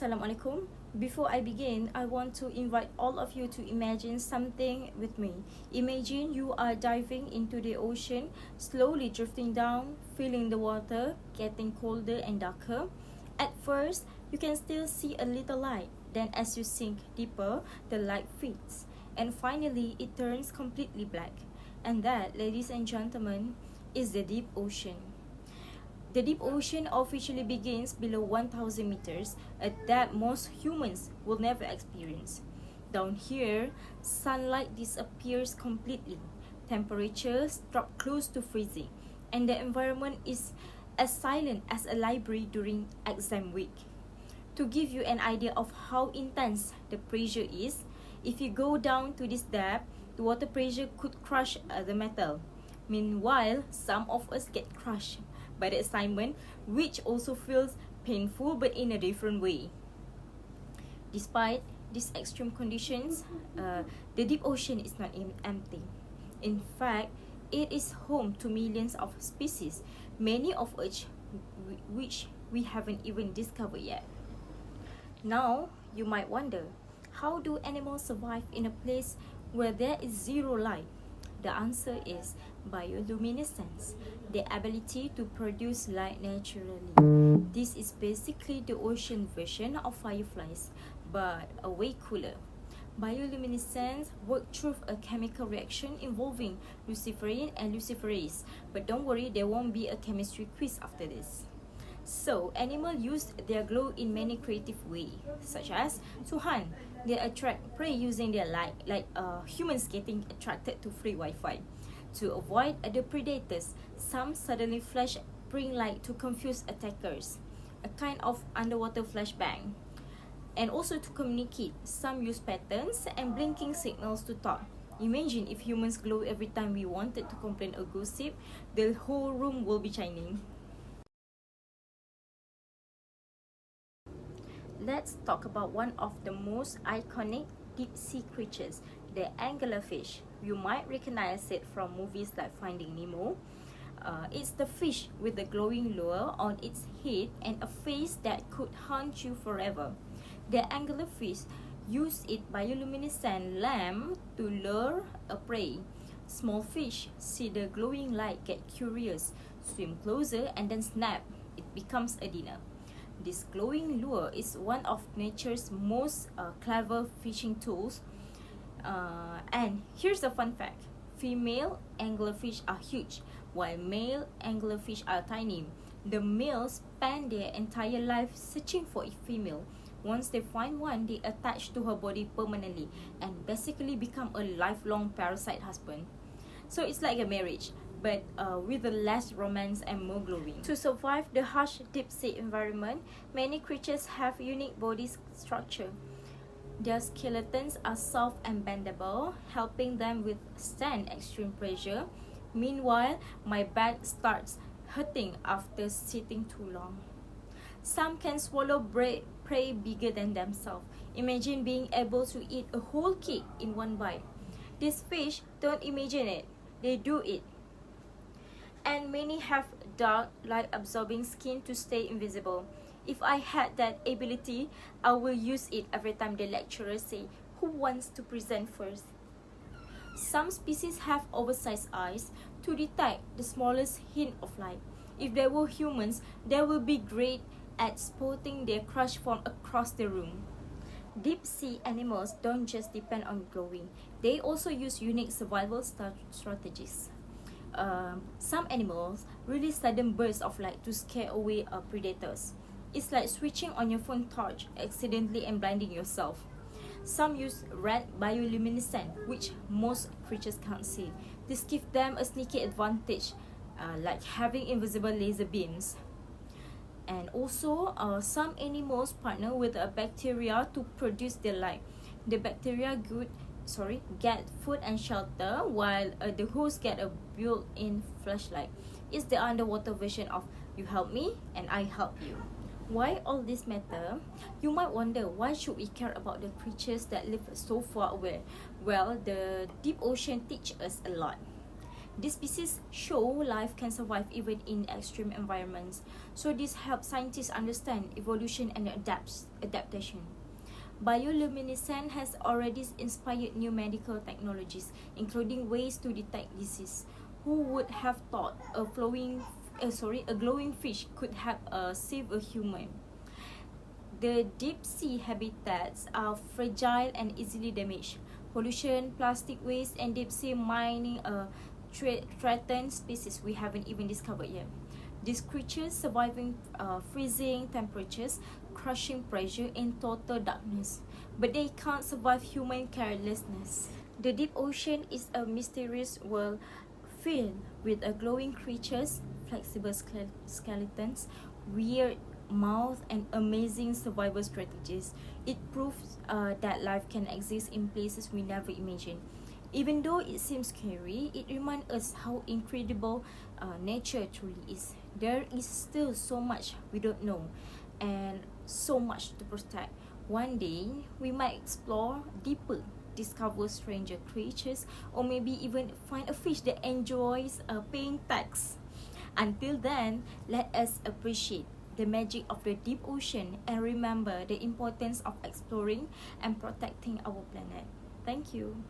Assalamualaikum. Before I begin, I want to invite all of you to imagine something with me. Imagine you are diving into the ocean, slowly drifting down, feeling the water getting colder and darker. At first, you can still see a little light. Then as you sink deeper, the light fades. And finally, it turns completely black. And that, ladies and gentlemen, is the deep ocean. The deep ocean officially begins below 1,000 meters, a depth most humans will never experience. Down here, sunlight disappears completely, temperatures drop close to freezing, and the environment is as silent as a library during exam week. To give you an idea of how intense the pressure is, if you go down to this depth, the water pressure could crush the metal. Meanwhile, some of us get crushed by the assignment, which also feels painful but in a different way. Despite these extreme conditions, the deep ocean is not empty. In fact, it is home to millions of species, many of which we haven't even discovered yet. Now, you might wonder, how do animals survive in a place where there is zero light? The answer is bioluminescence, the ability to produce light naturally. This is basically the ocean version of fireflies, but a way cooler. Bioluminescence works through a chemical reaction involving luciferin and luciferase, but don't worry, there won't be a chemistry quiz after this. So, animals use their glow in many creative ways, such as to hunt. They attract prey using their light, like humans getting attracted to free Wi-Fi. To avoid other predators, some suddenly flash bring light to confuse attackers, a kind of underwater flashbang. And also to communicate, some use patterns and blinking signals to talk. Imagine if humans glow every time we wanted to complain or gossip, the whole room will be shining. Let's talk about one of the most iconic deep-sea creatures, the anglerfish. You might recognize it from movies like Finding Nemo. It's the fish with the glowing lure on its head and a face that could haunt you forever. The anglerfish use its bioluminescent lamp to lure a prey. Small fish see the glowing light, get curious, swim closer, and then snap. It becomes a dinner. This glowing lure is one of nature's most clever fishing tools. And here's a fun fact. Female anglerfish are huge, while male anglerfish are tiny. The males spend their entire life searching for a female. Once they find one, they attach to her body permanently and basically become a lifelong parasite husband. So it's like a marriage, but with less romance and more glowing. To survive the harsh deep sea environment, many creatures have unique body structure. Their skeletons are soft and bendable, helping them withstand extreme pressure. Meanwhile, my back starts hurting after sitting too long. Some can swallow prey bigger than themselves. Imagine being able to eat a whole cake in one bite. These fish don't imagine it, they do it. And many have dark, light-absorbing skin to stay invisible. If I had that ability, I will use it every time the lecturers say, "Who wants to present first?" Some species have oversized eyes to detect the smallest hint of light. If they were humans, they would be great at spotting their crush from across the room. Deep sea animals don't just depend on glowing, they also use unique survival strategies. Some animals release sudden bursts of light to scare away predators. It's like switching on your phone torch accidentally and blinding yourself. Some use red bioluminescence, which most creatures can't see. This gives them a sneaky advantage, like having invisible laser beams. And also, some animals partner with a bacteria to produce their light. The bacteria get food and shelter, while the host get a built-in flashlight. It's the underwater version of "you help me and I help you." Why all this matter? You might wonder, why should we care about the creatures that live so far away? Well, the deep ocean teaches us a lot. These species show life can survive even in extreme environments. So this helps scientists understand evolution and adaptation. Bioluminescence has already inspired new medical technologies, including ways to detect disease. Who would have thought a glowing fish could have saved a human? The deep sea habitats are fragile and easily damaged. Pollution, plastic waste, and deep sea mining threaten species we haven't even discovered yet. These creatures surviving freezing temperatures, crushing pressure, and total darkness. But they can't survive human carelessness. The deep ocean is a mysterious world filled with glowing creatures, flexible skeletons, weird mouths, and amazing survival strategies. It proves that life can exist in places we never imagined. Even though it seems scary, it reminds us how incredible nature truly is. There is still so much we don't know and so much to protect. One day, we might explore deeper, discover stranger creatures, or maybe even find a fish that enjoys paying tax. Until then, let us appreciate the magic of the deep ocean and remember the importance of exploring and protecting our planet. Thank you.